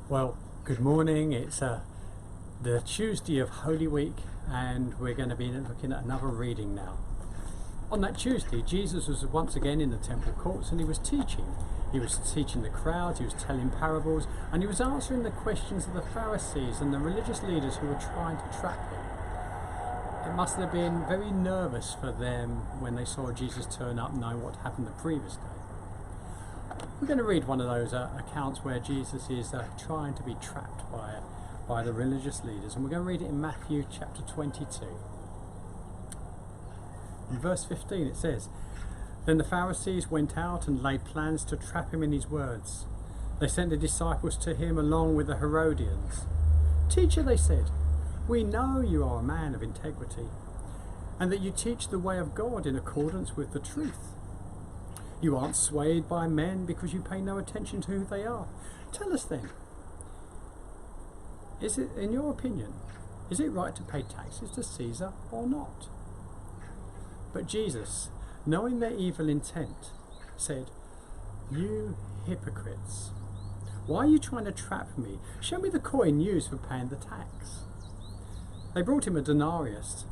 Well, good morning. It's the Tuesday of Holy Week, and we're going to be looking at another reading now. On that Tuesday, Jesus was once again in the temple courts and he was teaching. He was teaching the crowds, he was telling parables, and he was answering the questions of the Pharisees and the religious leaders who were trying to trap him. It must have been very nervous for them when they saw Jesus turn up, knowing what happened the previous day. We're going to read one of those accounts where Jesus is trying to be trapped by the religious leaders, and we're going to read it in Matthew chapter 22. In verse 15 it says, "Then the Pharisees went out and laid plans to trap him in his words. They sent the disciples to him along with the Herodians. 'Teacher,' they said, 'we know you are a man of integrity, and that you teach the way of God in accordance with the truth. You aren't swayed by men because you pay no attention to who they are. Tell us then, is it, in your opinion, is it right to pay taxes to Caesar or not?' But Jesus, knowing their evil intent, said, 'You hypocrites, why are you trying to trap me? Show me the coin used for paying the tax.' They brought him a denarius,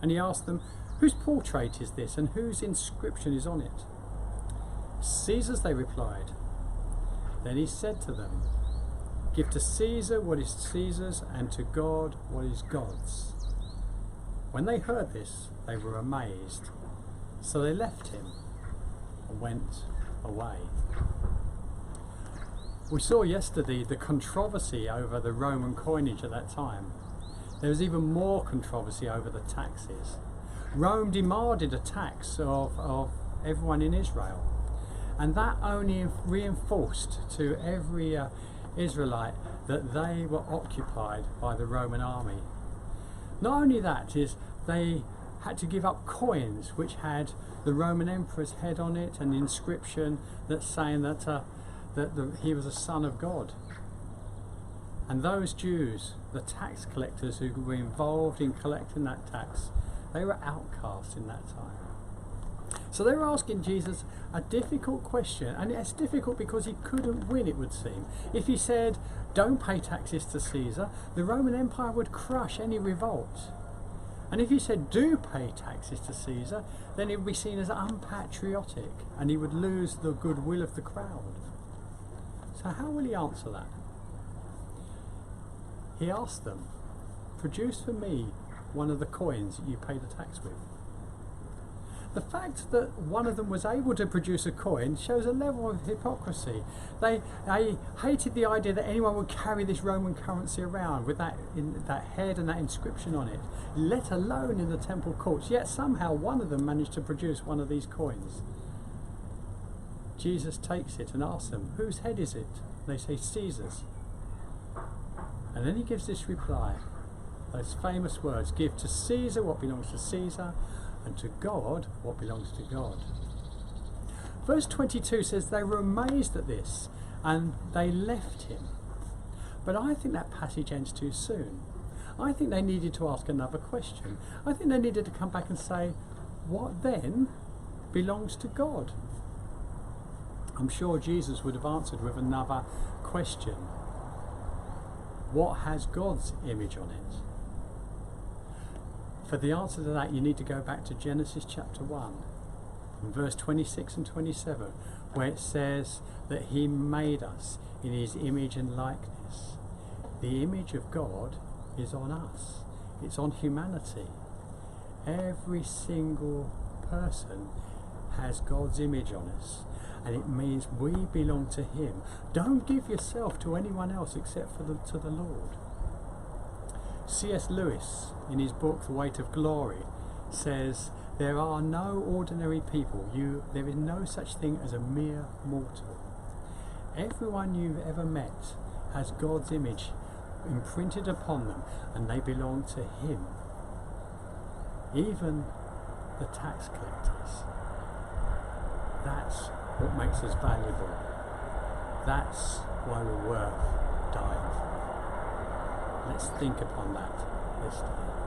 and he asked them, 'Whose portrait is this, and whose inscription is on it?' 'Caesar's,' they replied. Then he said to them, 'Give to Caesar what is Caesar's, and to God what is God's.' When they heard this, they were amazed. So they left him and went away." We saw yesterday the controversy over the Roman coinage at that time. There was even more controversy over the taxes. Rome demanded a tax of everyone in Israel, and that only reinforced to every Israelite that they were occupied by the Roman army. Not only that, is they had to give up coins which had the Roman emperor's head on it and the inscription that's saying that he was a son of God. And those Jews, the tax collectors who were involved in collecting that tax, they were outcasts in that time. So they were asking Jesus a difficult question, and it's difficult because he couldn't win, it would seem. If he said, "Don't pay taxes to Caesar," the Roman Empire would crush any revolt. And if he said, "Do pay taxes to Caesar," then it would be seen as unpatriotic, and he would lose the goodwill of the crowd. So how will he answer that? He asked them, "Produce for me one of the coins that you pay the tax with." The fact that one of them was able to produce a coin shows a level of hypocrisy. They hated the idea that anyone would carry this Roman currency around with that head and that inscription on it, let alone in the temple courts. Yet somehow one of them managed to produce one of these coins. Jesus takes it and asks them, "Whose head is it?" They say, "Caesar's." And then he gives this reply, those famous words, "Give to Caesar what belongs to Caesar, and to God what belongs to God." Verse 22 says they were amazed at this and they left him. But I think that passage ends too soon. I think they needed to ask another question. I think they needed to come back and say, "What then belongs to God?" I'm sure Jesus would have answered with another question. What has God's image on it? For the answer to that, you need to go back to Genesis chapter 1, in verse 26 and 27, where it says that he made us in his image and likeness. The image of God is on us. It's on humanity. Every single person has God's image on us, and it means we belong to him. Don't give yourself to anyone else except to the Lord. C.S. Lewis, in his book The Weight of Glory, says there are no ordinary people. There is no such thing as a mere mortal. Everyone you've ever met has God's image imprinted upon them, and they belong to him. Even the tax collectors. That's what makes us valuable. That's why we're worth dying for. Let's think upon that this day.